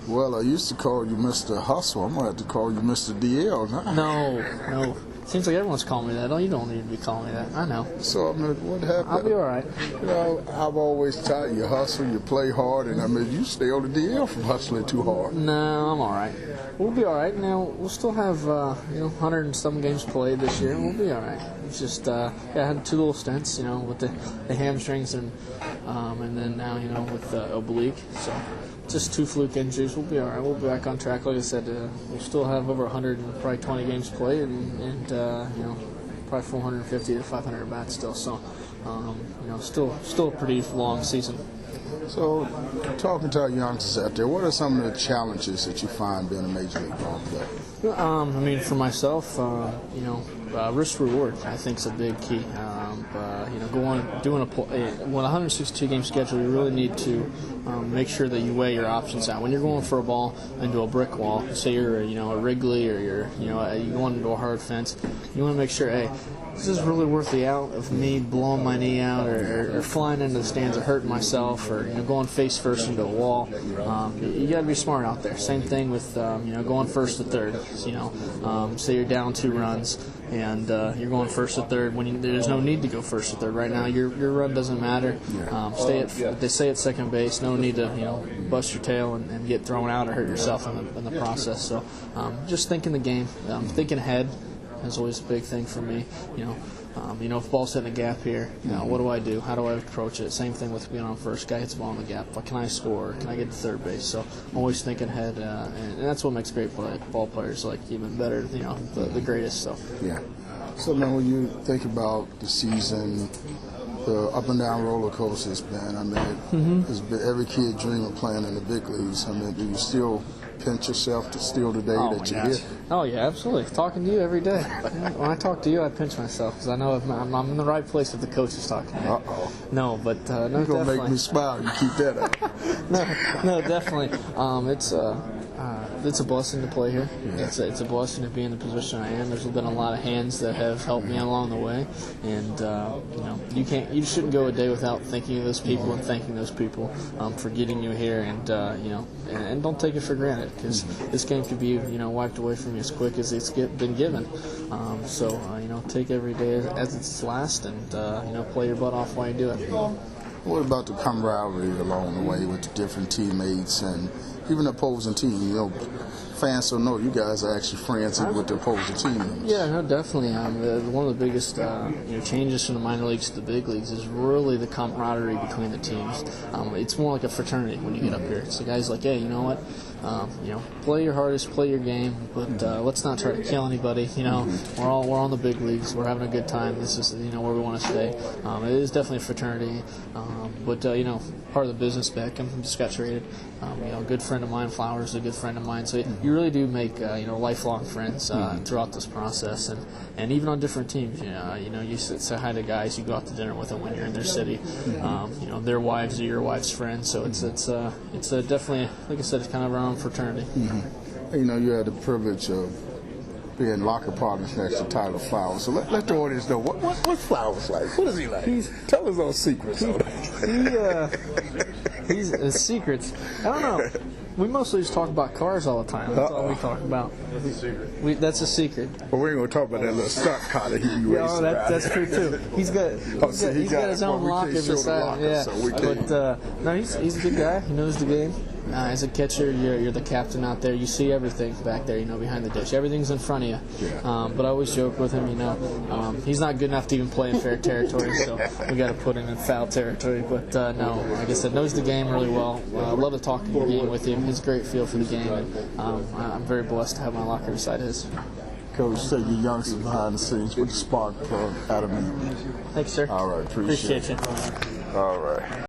Well, I used to call you Mr. Hustle. I'm going to have to call you Mr. DL now. No. Seems like everyone's calling me that. Oh, you don't need to be calling me that. I know. So, I mean, what happened? I'll be all right. You know, I've always taught you hustle, you play hard, and I mean, you stay on the DL from hustling too hard. No, I'm all right. We'll be all right. Now, we'll still have, 100 and some games played this year. We'll be all right. It's just, I had 2 little stints, with the hamstrings and then now, with the oblique. So, just 2 fluke injuries. We'll be all right. We'll be back on track. Like I said, we'll still have over 100 and probably 20 games played and probably 450 to 500 at bats still. So, still a pretty long season. So, talking to our youngsters out there, what are some of the challenges that you find being a Major League Ball player? For myself, risk reward I think is a big key. Doing a 162 game schedule, you really need to make sure that you weigh your options out. When you're going for a ball into a brick wall, say you're a Wrigley or you're going into a hard fence, you want to make sure, hey, this is really worth the out of me blowing my knee out or flying into the stands and hurting myself or going face first into a wall. You got to be smart out there. Same thing with going first to third. Say you're down 2 runs and you're going first to third when there's no need to go first to third. Right now your run doesn't matter. They say at second base. No need to bust your tail and get thrown out or hurt yourself in the process. So just thinking the game, thinking ahead. Is always a big thing for me. If ball's hitting a gap here, what do I do? How do I approach it? Same thing with being on first. Guy hits the ball in the gap. Can I score? Can I get to third base? So I'm always thinking ahead, and that's what makes great ball players even better. The greatest. So yeah. So now, when you think about the season, the up and down roller coaster it's been. I mean, it's been every kid dream of playing in the big leagues. I mean, do you still pinch yourself to still the day that you're here? Oh, yeah, absolutely. Talking to you every day. When I talk to you, I pinch myself because I know if I'm in the right place if the coach is talking to me. Uh-oh. No, but no, you're going to definitely. make me smile. You keep that up. No, definitely. It's a blessing to play here. Yeah. It's a blessing to be in the position I am. There's been a lot of hands that have helped me along the way, and you shouldn't go a day without thinking of those people and thanking those people for getting you here, and don't take it for granted because this game could be wiped away from you as quick as it's been given. So take every day as it's last, and play your butt off while you do it. What about the camaraderie along the way with the different teammates and even the opposing team? Fans don't know you guys are actually friends with the opposing team members. Yeah, no, definitely. One of the biggest changes from the minor leagues to the big leagues is really the camaraderie between the teams. It's more like a fraternity when you get up here. So guys like, hey, you know what? Play your hardest, play your game, but let's not try to kill anybody. We're on the big leagues. We're having a good time. This is where we want to stay. It is definitely a fraternity, but part of the business. Beckham just got traded. A good friend of mine, Flowers, a good friend of mine. So you really do make lifelong friends throughout this process, and even on different teams. You say hi to guys, you go out to dinner with them when you're in their city. Their wives are your wife's friends. So it's definitely, like I said, it's kind of our own fraternity. You had the privilege of being locker partners next to Tyler Flowers. So let the audience know what's Flowers like. What is he like? Tell us those secrets. He's secrets. I don't know. We mostly just talk about cars all the time. That's all we talk about. That's a secret. That's a secret. But we ain't gonna talk about that little stunt car that he be racing. That's true too. He's got his own locker beside him. Yeah, but no, he's a good guy. He knows the game. As a catcher, you're the captain out there. You see everything back there, behind the dish. Everything's in front of you. Yeah. But I always joke with him, he's not good enough to even play in fair territory, so we got to put him in foul territory. But no, like I said, knows the game really well. I love to talk the game with him. He's a great feel for the game, and I'm very blessed to have my locker beside his. Coach, take your youngsters behind the scenes with the spark plug out of me. Thanks, sir. All right, appreciate you. All right.